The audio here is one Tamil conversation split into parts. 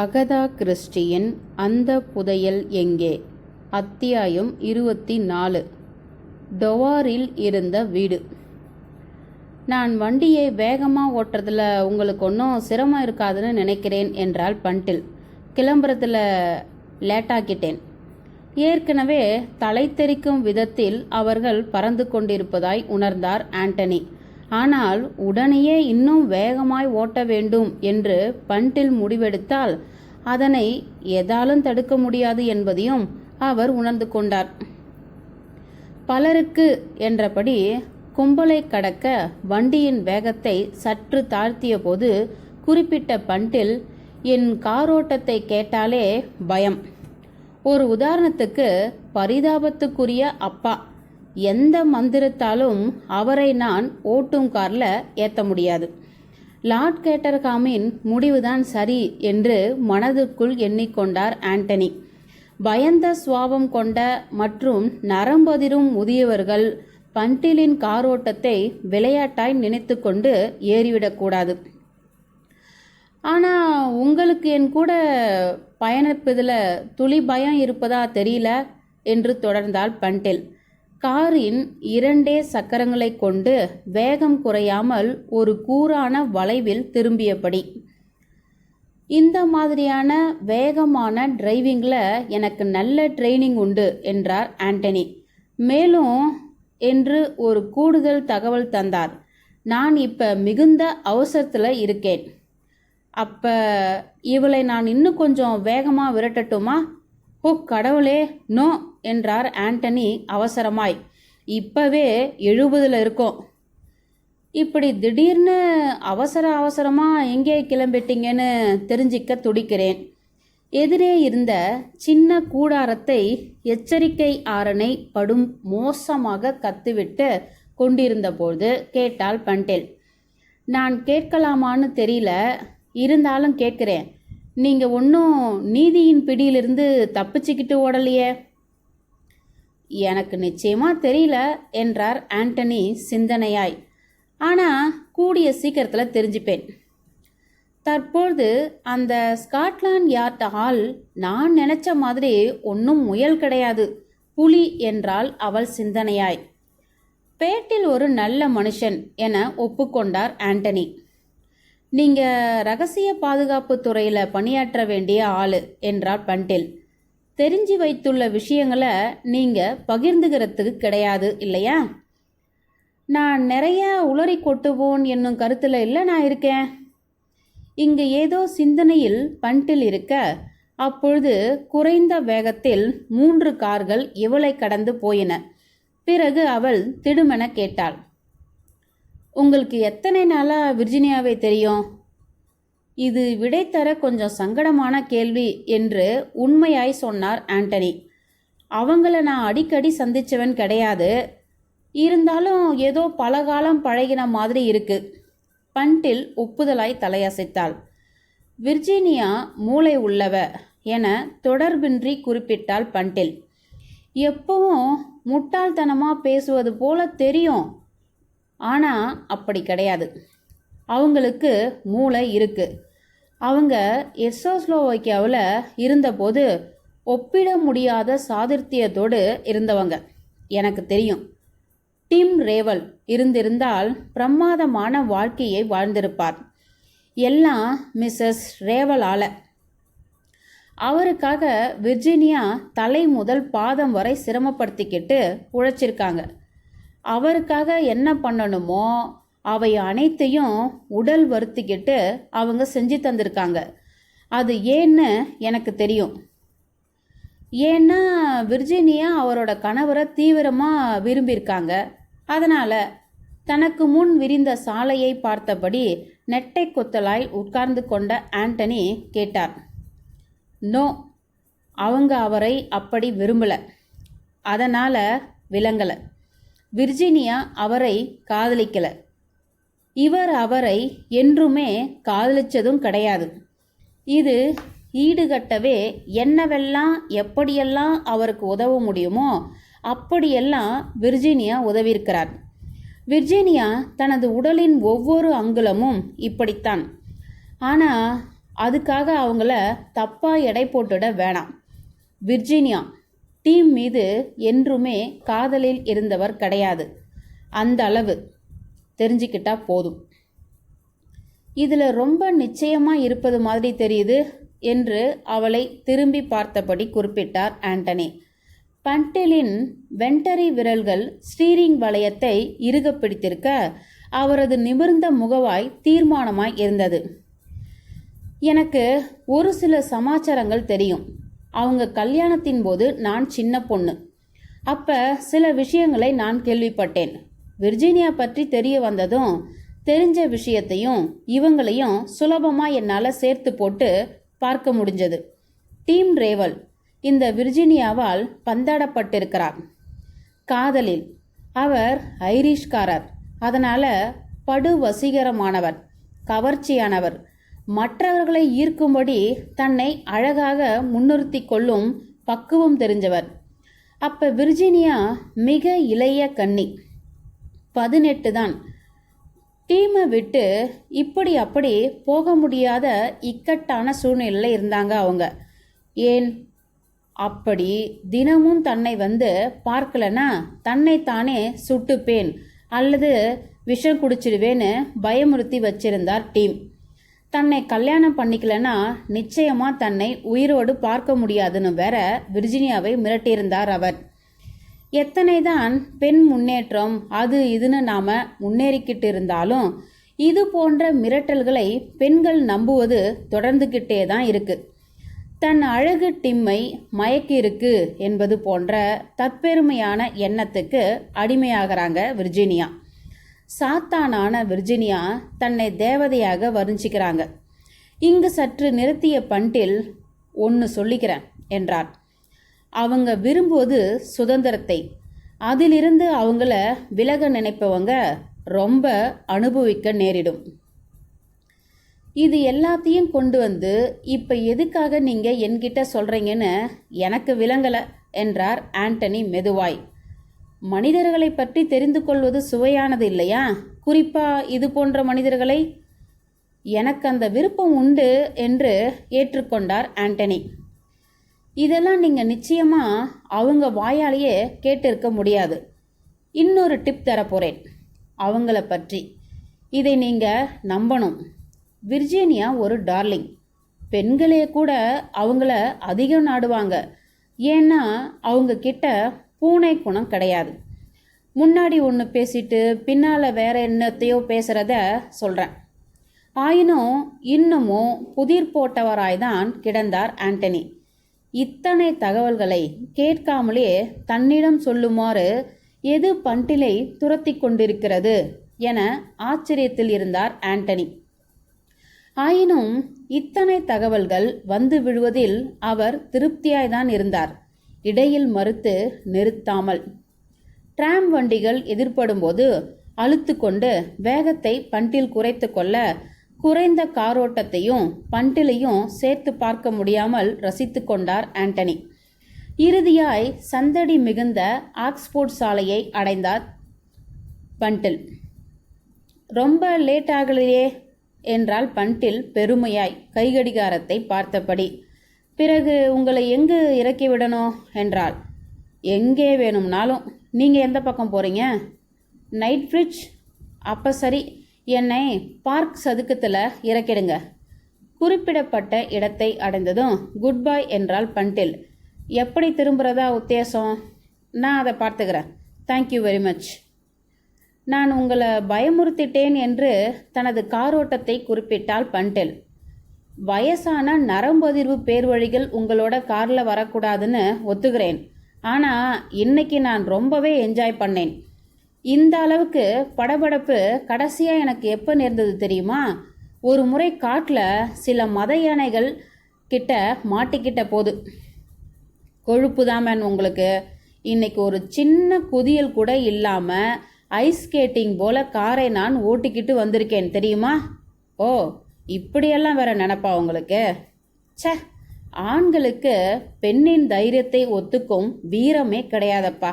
அகதா கிறிஸ்டியின் அந்த புதையல் எங்கே? அத்தியாயம் 24. டொவாரில் இருந்த வீடு. நான் வண்டியை வேகமாக ஓட்டுறதுல உங்களுக்கு ஒன்றும் சிரமம் இருக்காதுன்னு நினைக்கிறேன் என்றாள் பண்டில். கிளம்புறதுல லேட்டாக்கிட்டேன். ஏற்கனவே தலை தெறிக்கும் விதத்தில் அவர்கள் பறந்து கொண்டிருப்பதாய் உணர்ந்தார் ஆண்டனி. ஆனால் உடனேயே இன்னும் வேகமாய் ஓட்ட வேண்டும் என்று பண்டில் முடிவெடுத்தால் அதனை எதாலும் தடுக்க முடியாது என்பதையும் அவர் உணர்ந்து கொண்டார். பலருக்கு என்றபடி கும்பலை கடக்க வண்டியின் வேகத்தை சற்று தாழ்த்திய போது குறிப்பிட்ட பண்டில், என் காரோட்டத்தை கேட்டாலே பயம். ஒரு உதாரணத்துக்கு, பரிதாபத்துக்குரிய அப்பா. எந்த மந்திரத்தாலும் அவரை நான் ஓட்டும் காரில் ஏற்ற முடியாது. லார்ட் கேட்டர்ஹாமின் முடிவுதான் சரி என்று மனதுக்குள் எண்ணிக்கொண்டார் ஆண்டனி. பயந்த சுவாபம் கொண்ட மற்றும் நரம்பதிரும் முதியவர்கள் பண்டிலின் காரோட்டத்தை விளையாட்டாய் நினைத்து கொண்டு ஏறிவிடக்கூடாது. ஆனால் உங்களுக்கு என் கூட பயணிப்பதில் துளி பயம் இருப்பதா தெரியல என்று தொடர்ந்தாள் பண்டில். காரின் 2 சக்கரங்களை கொண்டு வேகம் குறையாமல் ஒரு கூரான வளைவில் திரும்பியபடி, இந்த மாதிரியான வேகமான டிரைவிங்கில் எனக்கு நல்ல ட்ரைனிங் உண்டு என்றார் ஆண்டனி. மேலும் என்று ஒரு கூடுதல் தகவல் தந்தார். நான் இப்போ மிகுந்த அவசரத்தில் இருக்கேன். அப்போ இவளை நான் இன்னும் கொஞ்சம் வேகமாக விரட்டட்டுமா? ஓ கடவுளே, நோ என்றார் ஆண்டனி அவசரமாய். இப்பவே 70 இருக்கோம். இப்படி திடீர்னு அவசரமாக எங்கே கிளம்பிட்டீங்கன்னு தெரிஞ்சிக்க துடிக்கிறேன். எதிரே இருந்த சின்ன கூடாரத்தை எச்சரிக்கை ஆரனை படும் மோசமாக கத்துவிட்டு கொண்டிருந்தபோது கேட்டாள் பண்டில். நான் கேட்கலாமான்னு தெரியல, இருந்தாலும் கேட்குறேன். நீங்கள் ஒன்றும் நீதியின் பிடியிலிருந்து தப்பிச்சுக்கிட்டு ஓடலையே? எனக்கு நிச்சயமா தெரியல என்றார் ஆண்டனி சிந்தனையாய். ஆனால் கூடிய சீக்கிரத்தில் தெரிஞ்சுப்பேன். தற்போது அந்த ஸ்காட்லாண்ட் யார்ட் ஹால் நான் நினைச்ச மாதிரி ஒன்றும் முயல் கிடையாது, புலி என்றாள் அவள் சிந்தனையாய். பேட்டில் ஒரு நல்ல மனுஷன் என ஒப்புக்கொண்டார் ஆண்டனி. நீங்கள் ரகசிய பாதுகாப்பு துறையில் பணியாற்ற வேண்டிய ஆளு என்றார் பண்டில். தெரிஞ்சு வைத்துள்ள விஷயங்களை நீங்கள் பகிர்ந்துகிறதுக்கு கிடையாது இல்லையா? நான் நிறைய உளறி கொட்டுவோன் என்னும் கருத்தில் இல்லை நான் இருக்கேன். இங்கு ஏதோ சிந்தனையில் பண்டில் இருக்க, அப்பொழுது குறைந்த வேகத்தில் 3 கார்கள் இவளை கடந்து போயின. பிறகு அவள் திடுமென கேட்டாள், உங்களுக்கு எத்தனை நாளாக விர்ஜினியாவை தெரியும்? இது விடை தர கொஞ்சம் சங்கடமான கேள்வி என்று உண்மையாய் சொன்னார் ஆண்டனி. அவங்கள நான் அடிக்கடி சந்திச்சவன் கிடையாது. இருந்தாலும் ஏதோ பல காலம் பழகின மாதிரி இருக்கு. பண்டில் ஒப்புதலாய் தலையசைத்தாள். விர்ஜீனியா மூளை உள்ளவ என தொடர்பின்றி குறிப்பிட்டாள் பண்டில். எப்பவும் முட்டாள்தனமாக பேசுவது போல தெரியும், ஆனால் அப்படி கிடையாது. அவங்களுக்கு மூளை இருக்கு. அவங்க எஸ்ஸோஸ்லோவாக்கியாவில் இருந்தபோது ஒப்பிட முடியாத சாதுர்த்தியத்தோடு இருந்தவங்க, எனக்கு தெரியும். டிம் ரேவல் இருந்திருந்தால் பிரமாதமான வாழ்க்கையை வாழ்ந்திருப்பார். எல்லாம் மிஸ்ஸஸ் ரேவலால. அவருக்காக விர்ஜீனியா தலை முதல் பாதம் வரை சிரமப்படுத்திக்கிட்டு உழைச்சிருக்காங்க. அவருக்காக என்ன பண்ணணுமோ அவை அனைத்தையும் உடல் வருத்திக்கிட்டு அவங்க செஞ்சு தந்திருக்காங்க. அது ஏன்னு எனக்கு தெரியும். ஏன்னா விர்ஜீனியா அவரோட கணவரை தீவிரமாக விரும்பியிருக்காங்க. அதனால் தனக்கு முன் விரிந்த சாலையை பார்த்தபடி நெட்டை கொத்தலாய் உட்கார்ந்து கொண்ட ஆண்டனி கேட்டார். நோ, அவங்க அவரை அப்படி விரும்பலை, அதனால் விளங்கலை. விர்ஜீனியா அவரை காதலிக்கலை. இவர் அவரை என்றுமே காதலிச்சதும் கிடையாது. இது ஈடுகட்டவே என்னவெல்லாம் எப்படியெல்லாம் அவருக்கு உதவ முடியுமோ அப்படியெல்லாம் விர்ஜீனியா உதவியிருக்கிறார். விர்ஜீனியா தனது உடலின் ஒவ்வொரு அங்குலமும் இப்படித்தான். ஆனால் அதுக்காக அவங்கள தப்பாக எடை போட்டுட வேணாம். விர்ஜீனியா டீம் மீது என்றுமே காதலில் இருந்தவர் கிடையாது. அந்த அளவு தெரிஞ்சுக்கிட்டா போதும். இதில் ரொம்ப நிச்சயமாக இருப்பது மாதிரி தெரியுது என்று அவளை திரும்பி பார்த்தபடி குறிப்பிட்டார் ஆண்டனி. பண்டிலின் வெண்டரி விரல்கள் ஸ்டீரிங் வளையத்தை இறுக பிடித்திருக்க அவரது நிமிர்ந்த முகவாய் தீர்மானமாய் இருந்தது. எனக்கு ஒரு சில சமாச்சாரங்கள் தெரியும். அவங்க கல்யாணத்தின் போது நான் சின்ன பொண்ணு. அப்போ சில விஷயங்களை நான் கேள்விப்பட்டேன். விர்ஜீனியா பற்றி தெரிய வந்ததும் தெரிஞ்ச விஷயத்தையும் இவங்களையும் சுலபமாக என்னால் சேர்த்து போட்டு பார்க்க முடிஞ்சது. டீம் ரேவல் இந்த விர்ஜீனியாவால் பந்தாடப்பட்டிருக்கிறார். காதலில் அவர் ஐரிஷ்காரர். அதனால் படு வசீகரமானவர், கவர்ச்சியானவர், மற்றவர்களை ஈர்க்கும்படி தன்னை அழகாக முன்னிறுத்தி கொள்ளும் பக்குவம் தெரிஞ்சவர். அப்போ விர்ஜீனியா மிக இளைய கன்னி, 18 தான். டீமை விட்டு இப்படி அப்படி போக முடியாத இக்கட்டான சூழ்நிலையில் இருந்தாங்க அவங்க. ஏன் அப்படி தினமும் தன்னை வந்து பார்க்கலனா தன்னைத்தானே சுட்டுப்பேன் அல்லது விஷம் குடிச்சிடுவேன்னு பயமுறுத்தி வச்சிருந்தார் டீம். தன்னை கல்யாணம் பண்ணிக்கலனா நிச்சயமாக தன்னை உயிரோடு பார்க்க முடியாதுன்னு வேற விர்ஜீனியாவை மிரட்டியிருந்தார் அவர். எத்தனை தான் பெண் முன்னேற்றம் அது இதுன்னு நாம் முன்னேறிக்கிட்டு இருந்தாலும் இது போன்ற மிரட்டல்களை பெண்கள் நம்புவது தொடர்ந்துக்கிட்டே தான் இருக்கு. தன் அழகு டிம்மை மயக்கி இருக்கு என்பது போன்ற தற்பெருமையான எண்ணத்துக்கு அடிமையாகிறாங்க விர்ஜீனியா. சாத்தானான விர்ஜீனியா தன்னை தேவதையாக வர்ணிச்சுக்கிறாங்க. இங்கு சற்று நிறுத்திய பண்டில், ஒன்று சொல்லிக்கிறேன் என்றார். அவங்க விரும்புவது சுதந்திரத்தை. அதிலிருந்து அவங்கள விலக நினைப்பவங்க ரொம்ப அனுபவிக்க நேரிடும். இது எல்லாத்தையும் கொண்டு வந்து இப்போ எதுக்காக நீங்கள் என்கிட்ட சொல்கிறீங்கன்னு எனக்கு விளங்கலை என்றார் ஆண்டனி மெதுவாய். மனிதர்களை பற்றி தெரிந்து கொள்வது சுவையானது இல்லையா? குறிப்பாக இது போன்ற மனிதர்களை. எனக்கு அந்த விருப்பம் உண்டு என்று ஏற்றுக்கொண்டார் ஆண்டனி. இதெல்லாம் நீங்கள் நிச்சயமாக அவங்க வாயாலேயே கேட்டிருக்க முடியாது. இன்னொரு டிப் தரப்போகிறேன் அவங்கள பற்றி. இதை நீங்கள் நம்பணும். விர்ஜீனியா ஒரு டார்லிங். பெண்களே கூட அவங்கள அதிகம் நாடுவாங்க. ஏன்னா அவங்க கிட்ட பூனை குணம் கிடையாது. முன்னாடி ஒன்று பேசிட்டு பின்னால் வேற என்னத்தையோ பேசுகிறத சொல்கிறேன். ஆயினும் இன்னமும் புதிர் போட்டவராய்தான் கிடந்தார் ஆண்டனி. இத்தனை தகவல்களை கேட்காமலே தன்னிடம் சொல்லுமாறு எது பண்டிலை துரத்தி கொண்டிருக்கிறது என ஆச்சரியத்தில் இருந்தார் ஆண்டனி. ஆயினும் இத்தனை தகவல்கள் வந்து விழுவதில் அவர் திருப்தியாய்தான் இருந்தார், இடையில் மறுத்து நிறுத்தாமல். டிராம் வண்டிகள் எதிர்படும்போது அழுத்து கொண்டு வேகத்தை பண்டில் குறைத்து கொள்ள குறைந்த காரோட்டத்தையும் பண்டிலையும் சேர்த்து பார்க்க முடியாமல் ரசித்து கொண்டார் ஆண்டனி. இறுதியாய் சந்தடி மிகுந்த ஆக்ஸ்போர்ட் சாலையை அடைந்தார் பண்டில். ரொம்ப லேட் ஆகலையே என்றால் பண்டில் பெருமையாய் கைகடிகாரத்தை பார்த்தபடி. பிறகு உங்களை எங்கு இறக்கி விடணும் என்றாள். எங்கே வேணும்னாலும். நீங்கள் எந்த பக்கம் போகிறீங்க? Night fridge. அப்போ சரி, என்னை பார்க் சதுக்கத்தில் இறக்கிடுங்க. குறிப்பிடப்பட்ட இடத்தை அடைந்ததும் குட் பை என்றால் பண்டில். எப்படி திரும்புகிறதா உத்தேசம்? நான் அதை பார்த்துக்கிறேன். Thank you very much. நான் உங்களை பயமுறுத்திட்டேன் என்று தனது காரோட்டத்தை குறிப்பிட்டால் பண்டில். வயசான நரம்பதிர்வு பேர்வழிகள் உங்களோட காரில் வரக்கூடாதுன்னு ஒத்துக்கிறேன். ஆனால் இன்னைக்கு நான் ரொம்பவே என்ஜாய் பண்ணேன். இந்த அளவுக்கு படபடப்பு கடைசியாக எனக்கு எப்போ நேர்ந்தது தெரியுமா? ஒரு முறை காட்டில் சில மத யானைகள் கிட்ட மாட்டிக்கிட்ட போது. கொழுப்பு தான் மேன் உங்களுக்கு. இன்னைக்கு ஒரு சின்ன குதியல் கூட இல்லாமல் ஐஸ் ஸ்கேட்டிங் போல காரை நான் ஓட்டிக்கிட்டு வந்திருக்கேன் தெரியுமா? ஓ, இப்படியெல்லாம் வேற நினப்பா உங்களுக்கு? சே, ஆண்களுக்கு பெண்ணின் தைரியத்தை ஒத்துக்கும் வீரமே கிடையாதப்பா.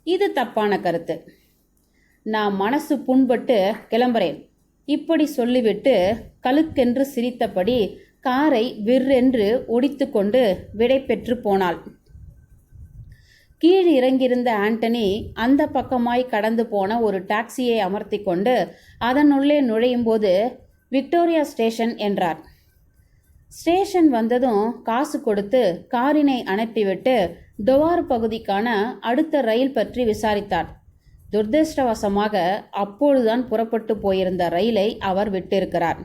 இது தப்பான கருத்து. நான் மனசு புண்பட்டு கிளம்புறேன். இப்படி சொல்லிவிட்டு கலுக்கென்று சிரித்தபடி காரை விற்றென்று ஒடித்துக்கொண்டு விடை பெற்று போனாள். கீழ் இறங்கியிருந்த ஆண்டனி அந்த பக்கமாய் கடந்து போன ஒரு டாக்ஸியை அமர்த்தி கொண்டு அதனுள்ளே நுழையும் போது விக்டோரியா ஸ்டேஷன் என்றார். ஸ்டேஷன் வந்ததும் காசு கொடுத்து காரினை அனுப்பிவிட்டு டொவார் பகுதிக்கான அடுத்த ரயில் பற்றி விசாரித்தார். துரதிருஷ்டவசமாக அப்பொழுதுதான் புறப்பட்டு போயிருந்த ரயிலை அவர் விட்டிருக்கிறார்.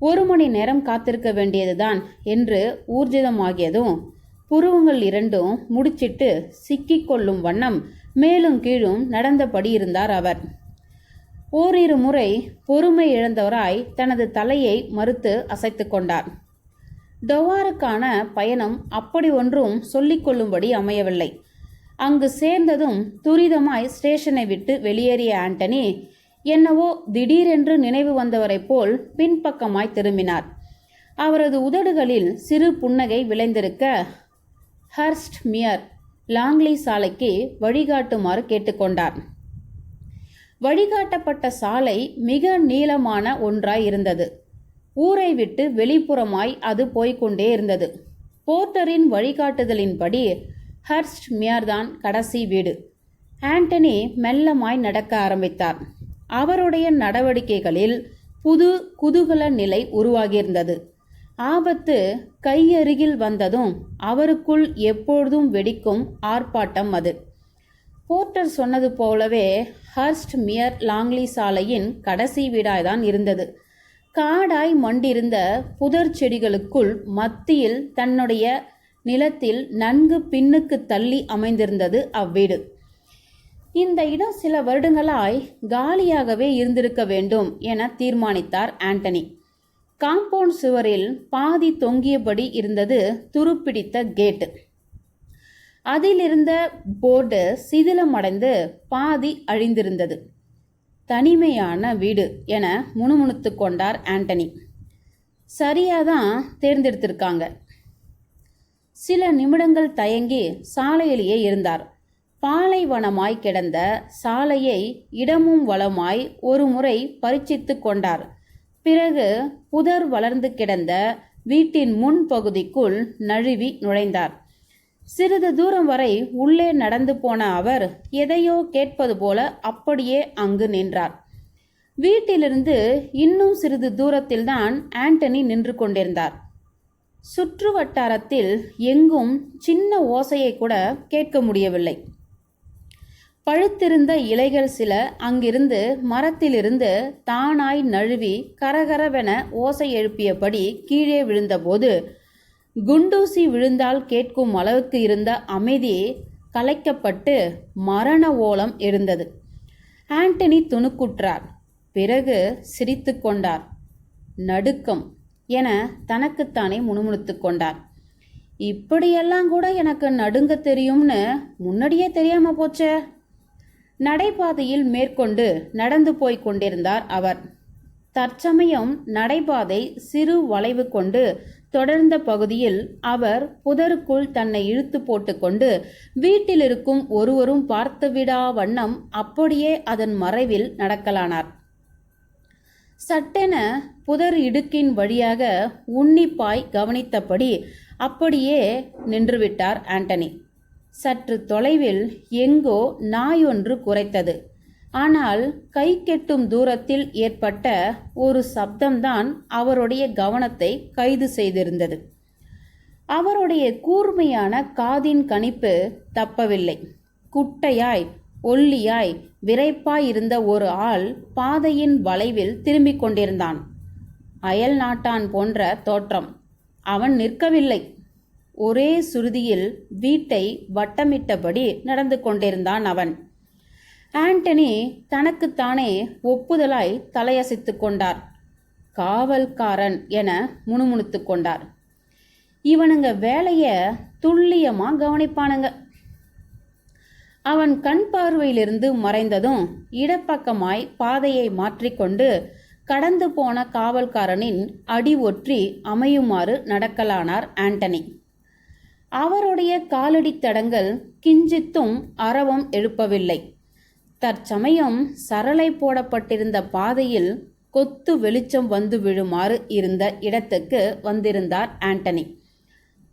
1 மணி நேரம் காத்திருக்க வேண்டியதுதான் என்று ஊர்ஜிதமாகியதும் புருவங்கள் இரண்டும் முடிச்சிட்டு சிக்கிக்கொள்ளும் வண்ணம் மேலும் கீழும் நடந்தபடி இருந்தார் அவர். ஓரிரு முறை பொறுமை இழந்தவராய் தனது தலையை மறுத்து அசைத்து கொண்டார். டொவாருக்கான பயணம் அப்படி ஒன்றும் சொல்லிக்கொள்ளும்படி அமையவில்லை. அங்கு சேர்ந்ததும் துரிதமாய் ஸ்டேஷனை விட்டு வெளியேறிய ஆண்டனி என்னவோ திடீரென்று நினைவு வந்தவரை போல் பின்பக்கமாய் திரும்பினார். அவரது உதடுகளில் சிறு புன்னகை விளைந்திருக்க ஹர்ஸ்ட் மியர் லாங்லி சாலைக்கு வழிகாட்டுமாறு கேட்டுக்கொண்டார். வழிகாட்டப்பட்ட சாலை மிக நீளமான ஒன்றாய் இருந்தது. ஊரை விட்டு வெளிப்புறமாய் அது போய்கொண்டே இருந்தது. போர்ட்டரின் வழிகாட்டுதலின்படி ஹர்ஸ்ட் மியர்தான் கடைசி வீடு. ஆண்டனி மெல்லமாய் நடக்க ஆரம்பித்தார். அவருடைய நடவடிக்கைகளில் புது குதூகல நிலை உருவாகியிருந்தது. ஆபத்து கையருகில் வந்ததும் அவருக்குள் எப்பொழுதும் வெடிக்கும் ஆர்ப்பாட்டம் அது. போர்ட்டர் சொன்னது போலவே ஹர்ஸ்ட் மியர் லாங்லி சாலையின் கடைசி வீடாய்தான் இருந்தது. காடாய் மண்டிருந்த புதர் செடிகளுக்குள் மத்தியில் தன்னுடைய நிலத்தில் நன்கு பின்னுக்கு தள்ளி அமைந்திருந்தது அவ்வீடு. இந்த இடம் சில வருடங்களாய் காலியாகவே இருந்திருக்க வேண்டும் என தீர்மானித்தார் ஆண்டனி. காம்பவுண்ட் சுவரில் பாதி தொங்கியபடி இருந்தது துருப்பிடித்த கேட்டு. அதிலிருந்த போர்டு சிதிலமடைந்து பாதி அழிந்திருந்தது. தனிமையான வீடு என முணுமுணுத்து கொண்டார் ஆண்டனி. சரியாதான் தேர்ந்தெடுத்திருக்காங்க. சில நிமிடங்கள் தயங்கி சாலையிலேயே இருந்தார். பாலைவனமாய் கிடந்த சாலையை இடமும் வலமாய் ஒரு முறை பரீட்சித்து கொண்டார். பிறகு புதர் வளர்ந்து கிடந்த வீட்டின் முன் பகுதிக்குள் நழுவி நுழைந்தார். சிறிது தூரம் வரை உள்ளே நடந்து போன அவர் எதையோ கேட்பது போல அப்படியே அங்கு நின்றார். வீட்டிலிருந்து இன்னும் சிறிது தூரத்தில்தான் ஆண்டனி நின்று கொண்டிருந்தார். சுற்று வட்டாரத்தில் எங்கும் சின்ன ஓசையை கூட கேட்க முடியவில்லை. பழுத்திருந்த இலைகள் சில அங்கிருந்து மரத்திலிருந்து தானாய் நழுவி கரகரவென ஓசை எழுப்பியபடி கீழே விழுந்தபோது குண்டூசி விழுந்தால் கேட்கும் அளவுக்கு இருந்த அமைதி கலைக்கப்பட்டு மரண ஓலம் எழுந்தது. ஆண்டனி துணுக்குற்றார். பிறகு சிரித்து கொண்டார். நடுக்கம் என தனக்குத்தானே முணுமுணுத்து கொண்டார். இப்படியெல்லாம் கூட எனக்கு நடுங்க தெரியும்னு முன்னாடியே தெரியாம போச்சே. நடைபாதையில் மேற்கொண்டு நடந்து போய் கொண்டிருந்தார் அவர். தற்சமயம் நடைபாதை சிறு வளைவு கொண்டு தொடர்ந்த பகுதியில் அவர் புதருக்குள் தன்னை இழுத்து போட்டுக்கொண்டு வீட்டில் இருக்கும் ஒருவரும் பார்த்துவிடா வண்ணம் அப்படியே அதன் மறைவில் நடக்கலானார். சட்டென புதர் இடுக்கின் வழியாக உன்னிப்பாய் கவனித்தபடி அப்படியே நின்றுவிட்டார் ஆண்டனி. சற்று தொலைவில் எங்கோ நாய் ஒன்று குரைத்தது. ஆனால் கை கெட்டும் தூரத்தில் ஏற்பட்ட ஒரு சப்தம்தான் அவருடைய கவனத்தை கைது செய்திருந்தது. அவருடைய கூர்மையான காதின் கணிப்பு தப்பவில்லை. குட்டையாய் ஒல்லியாய் விரைப்பாய் இருந்த ஒரு ஆள் பாதையின் வளைவில் திரும்பிக் கொண்டிருந்தான். அயல் நாட்டான் போன்ற தோற்றம். அவன் நிற்கவில்லை. ஒரே சுருதியில் வீட்டை வட்டமிட்டபடி நடந்து கொண்டிருந்தான் அவன். ஆண்டனி தனக்குத்தானே ஒப்புதலாய் தலையசைத்து கொண்டார். காவல்காரன் என முணுமுணுத்து கொண்டார். இவனுங்க வேலைய துல்லியமா கவனிப்பானுங்க. அவன் கண் பார்வையிலிருந்து மறைந்ததும் இடப்பக்கமாய் பாதையை மாற்றிக்கொண்டு கடந்து போன காவல்காரனின் அடி ஒற்றி அமையுமாறு நடக்கலானார் ஆண்டனி. அவருடைய காலடி தடங்கள் கிஞ்சித்தும் அரவம் எழுப்பவில்லை. தற்சமயம் சரளை போடப்பட்டிருந்த பாதையில் கொத்து வெளிச்சம் வந்து விழுமாறு இருந்த இடத்துக்கு வந்திருந்தார் ஆண்டனி.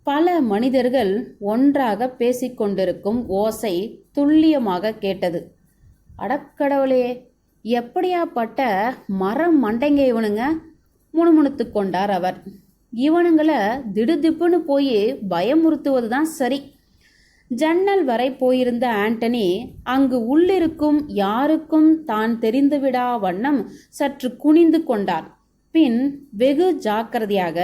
பல மனிதர்கள் ஒன்றாக பேசிக்கொண்டிருக்கும் ஓசை துல்லியமாக கேட்டது. அடக்கடவுளே, எப்படியாப்பட்ட மரம் மண்டைங்க இவனுங்க, முணுமுணுத்து கொண்டார் அவர். இவனுங்களை திடுதிப்புன்னு போய் பயமுறுத்துவது தான் சரி. ஜன்னல் வரை போயிருந்த ஆண்டனி அங்கு உள்ளிருக்கும் யாருக்கும் தான் தெரிந்துவிடா வண்ணம் சற்று குனிந்து கொண்டார். பின் வெகு ஜாக்கிரதையாக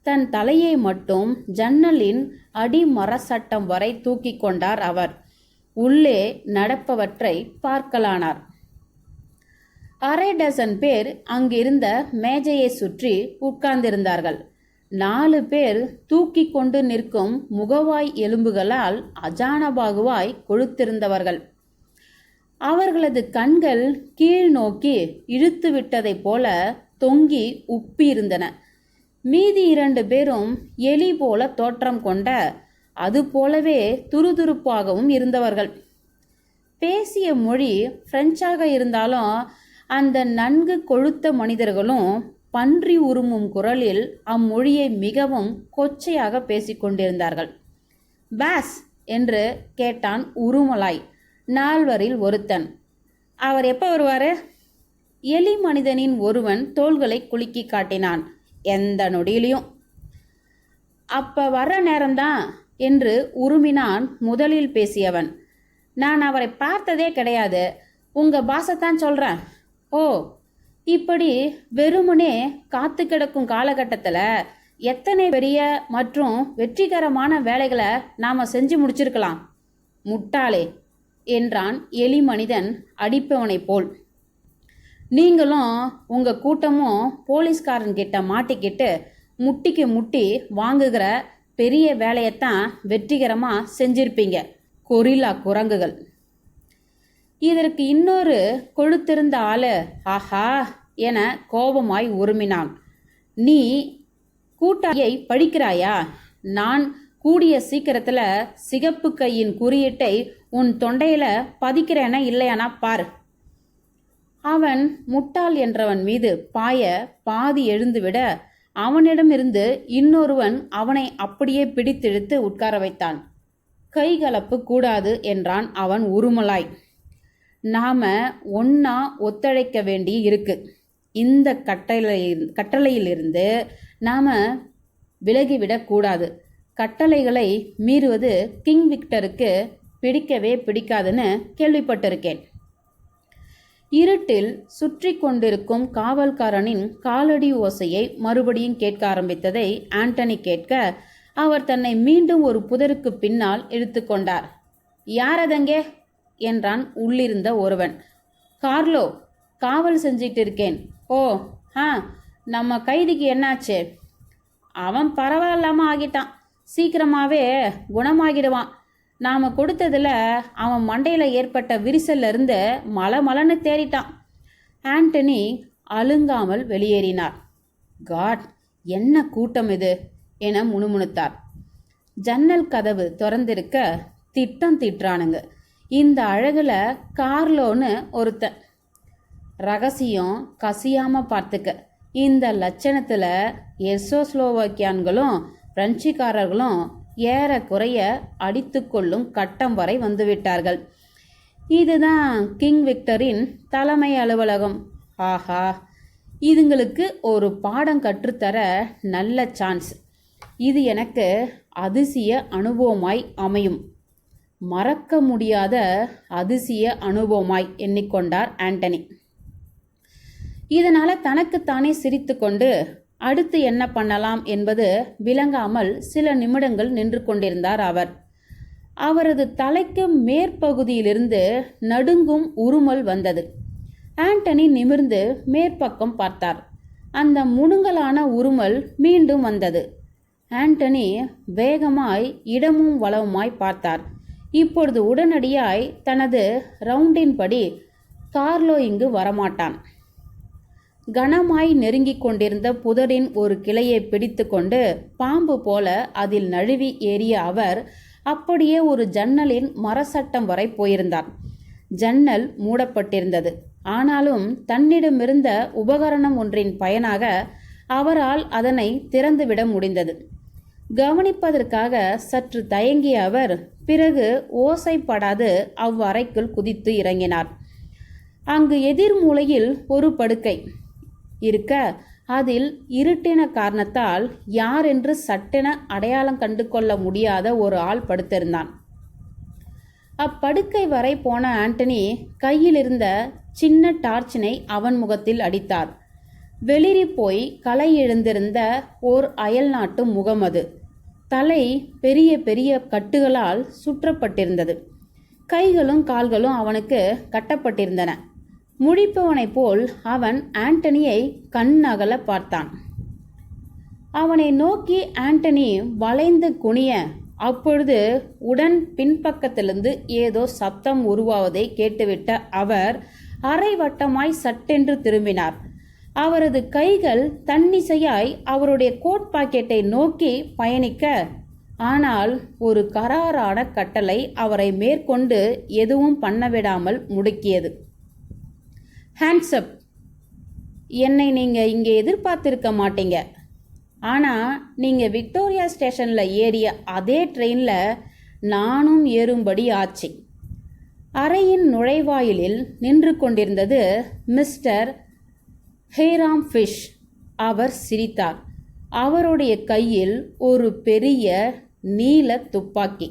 தன் தலையை மட்டும் ஜன்னலின் அடிமரசட்டம் வரை தூக்கி கொண்டார் அவர். உள்ளே நடப்பவற்றை பார்க்கலானார். அரை டசன் பேர் அங்கிருந்த மேஜையை சுற்றி உட்கார்ந்திருந்தார்கள். 4 பேர் தூக்கி கொண்டு நிற்கும் முகவாய் எலும்புகளால் அஜானபாகுவாய் கொழுத்திருந்தவர்கள். அவர்களது கண்கள் கீழ் நோக்கி இழுத்து விட்டதைப் போல தொங்கி உப்பியிருந்தன. மீதி 2 பேரும் எலி போல தோற்றம் கொண்ட, அது போலவே துருதுருப்பாகவும் இருந்தவர்கள். பேசிய மொழி பிரெஞ்சாக இருந்தாலும் அந்த நன்கு கொழுத்த மனிதர்களும் பன்றி உருமும் குரலில் அம்மொழியை மிகவும் கொச்சையாக பேசிக்கொண்டிருந்தார்கள். பாஸ் என்று கேட்டான் உருமலாய் 4 ஒருத்தன். அவர் எப்போ வருவாரு? எலி மனிதனின் ஒருவன் தோள்களை குலுக்கி காட்டினான். எந்த நொடியிலையும். அப்ப வர்ற நேரம்தான் என்று உருமினான் முதலில் பேசியவன். நான் அவரை பார்த்ததே கிடையாது, உங்க பாசத்தான் சொல்றேன். ஓ, இப்படி வெறுமனே காத்து கிடக்கும் காலகட்டத்தில் எத்தனை பெரிய மற்றும் வெற்றிகரமான வேலைகளை நாம செஞ்சு முடிச்சிருக்கலாம். முட்டாளே என்றான் எலி மனிதன் அடிப்பவனை போல். நீங்களும் உங்க கூட்டமும் போலீஸ்காரன்கிட்ட மாட்டிக்கிட்டு முட்டிக்கு முட்டி வாங்குகிற பெரிய வேலையைத்தான் வெற்றிகரமா செஞ்சிருப்பீங்க, கொரில்லா குரங்குகள். இதற்கு இன்னொரு கொழுத்திருந்த ஆளு ஆஹா என கோபமாய் உருமினான். நீ கூட்டாளியை பழிக்கிறாயா? நான் கூடிய சீக்கிரத்துல சிகப்பு கையின் குறியீட்டை உன் தொண்டையில பதிக்கிறேன இல்லையானா பார். அவன் முட்டாள் என்றவன் மீது பாய பாதி எழுந்துவிட அவனிடமிருந்து இன்னொருவன் அவனை அப்படியே பிடித்திழுத்து உட்கார வைத்தான். கைகலப்பு கூடாது என்றான் அவன் உருமலாய். நாம ஒன்னா ஒத்துழைக்க வேண்டி இருக்கு. இந்த கட்டளையிலிருந்து நாம விலகிவிடக்கூடாது. கட்டளைகளை மீறுவது கிங் விக்டருக்கு பிடிக்கவே பிடிக்காதுன்னு கேள்விப்பட்டிருக்கேன். இருட்டில் சுற்றி கொண்டிருக்கும் காவல்காரனின் காலடி ஓசையை மறுபடியும் கேட்க ஆரம்பித்ததை ஆண்டனி கேட்க அவர் தன்னை மீண்டும் ஒரு புதருக்கு பின்னால் இழுத்து கொண்டார். யாரதங்கே என்றான் உள்ளிருந்த ஒருவன். கார்லோ, காவல் செஞ்சிட்டு இருக்கேன். ஓ, நம்ம கைதிக்கு என்னாச்சு? அவன் பரவாயில்லாம ஆகிட்டான், சீக்கிரமாவே குணமாகிடுவான். நாம கொடுத்ததுல அவன் மண்டையில ஏற்பட்ட விரிசல்ல இருந்து மலமலன்னு தேறிட்டான். ஆண்டனி அழுங்காமல் வெளியேறினார். காட், என்ன கூட்டம் இது என முணுமுணுத்தார். ஜன்னல் கதவு திறந்திருக்க திட்டம் திட்டுறானுங்க. இந்த அழகுல கார்லோன்னு ஒருத்தன். ரகசியம் கசியாம பார்த்துக்க. இந்த லட்சணத்துல எசோஸ்லோவாக்கியான்களும் பிரெஞ்சுக்காரர்களும் ஏறக்குறைய அடித்து கொள்ளும் கட்டம் வரை வந்துவிட்டார்கள். இதுதான் கிங் விக்டரின் தலைமை அலுவலகம். ஆஹா, இதுங்களுக்கு ஒரு பாடம் கற்றுத்தர நல்ல சான்ஸ். இது எனக்கு அதிசய அனுபவமாய் அமையும். மறக்க முடியாத அதிசய அனுபவமாய் எண்ணிக்கொண்டார் ஆண்டனி. இதனால தனக்குத்தானே சிரித்து கொண்டு அடுத்து என்ன பண்ணலாம் என்பது விளங்காமல் சில நிமிடங்கள் நின்று கொண்டிருந்தார் அவர். அவரது தலைக்கு மேற்பகுதியிலிருந்து நடுங்கும் உருமல் வந்தது. ஆண்டனி நிமிர்ந்து மேற்பக்கம் பார்த்தார். அந்த முணுங்கலான உருமல் மீண்டும் வந்தது. ஆண்டனி வேகமாய் இடமும் வலவுமாய் பார்த்தார். இப்பொழுது உடனடியாய் தனது ரவுண்டின்படி கார்லோ இங்கு வரமாட்டான். கனமாய் நெருங்கிக் கொண்டிருந்த புதரின் ஒரு கிளையை பிடித்து கொண்டு பாம்பு போல அதில் நழுவி ஏறிய அவர் அப்படியே ஒரு ஜன்னலின் மரசட்டம் வரை போயிருந்தார். ஜன்னல் மூடப்பட்டிருந்தது. ஆனாலும் தன்னிடமிருந்த உபகரணம் ஒன்றின் பயனாக அவரால் அதனை திறந்துவிட முடிந்தது. கவனிப்பதற்காக சற்று தயங்கிய அவர் பிறகு ஓசைப்படாது அவ்வறைக்குள் குதித்து இறங்கினார். அங்கு எதிர் மூலையில் ஒரு படுக்கை இருக்க அதில் இருட்டின காரணத்தால் யார் என்று சட்டென அடையாளம் கண்டு கொள்ள முடியாத ஒரு ஆள் படுத்திருந்தான். அப்படுக்கை வரை போன ஆண்டனி கையில் இருந்த சின்ன டார்ச்சினை அவன் முகத்தில் அடித்தார். வெளிரி போய் களை எழுந்திருந்த ஓர் அயல் நாட்டு முகம் அது. தலை பெரிய பெரிய கட்டுகளால் சுற்றப்பட்டிருந்தது. கைகளும் கால்களும் அவனுக்கு கட்டப்பட்டிருந்தன. முழிப்பவனைப் போல் அவன் ஆண்டனியை கண்ணகல பார்த்தான். அவனை நோக்கி ஆண்டனி வளைந்து குனிய, அப்பொழுது உடன் பின்பக்கத்திலிருந்து ஏதோ சப்தம் உருவாவதை கேட்டுவிட்ட அவர் அரை வட்டமாய் சட்டென்று திரும்பினார். அவரது கைகள் தன்னிசையாய் அவருடைய கோட் பாக்கெட்டை நோக்கி பயணிக்க, ஆனால் ஒரு கராரான கட்டளை அவரை மேற்கொண்டு எதுவும் பண்ணவிடாமல் முடுக்கியது. Hands up. என்னை நீங்கள் இங்கே எதிர்பார்த்திருக்க மாட்டீங்க. ஆனால் நீங்கள் விக்டோரியா ஸ்டேஷனில் ஏறிய அதே ட்ரெயினில் நானும் ஏறும்படி ஆச்சு. அறையின் நுழைவாயிலில் நின்று கொண்டிருந்தது மிஸ்டர் ஹேராம் ஃபிஷ். அவர் சிரித்தார். அவருடைய கையில் ஒரு பெரிய நீல துப்பாக்கி.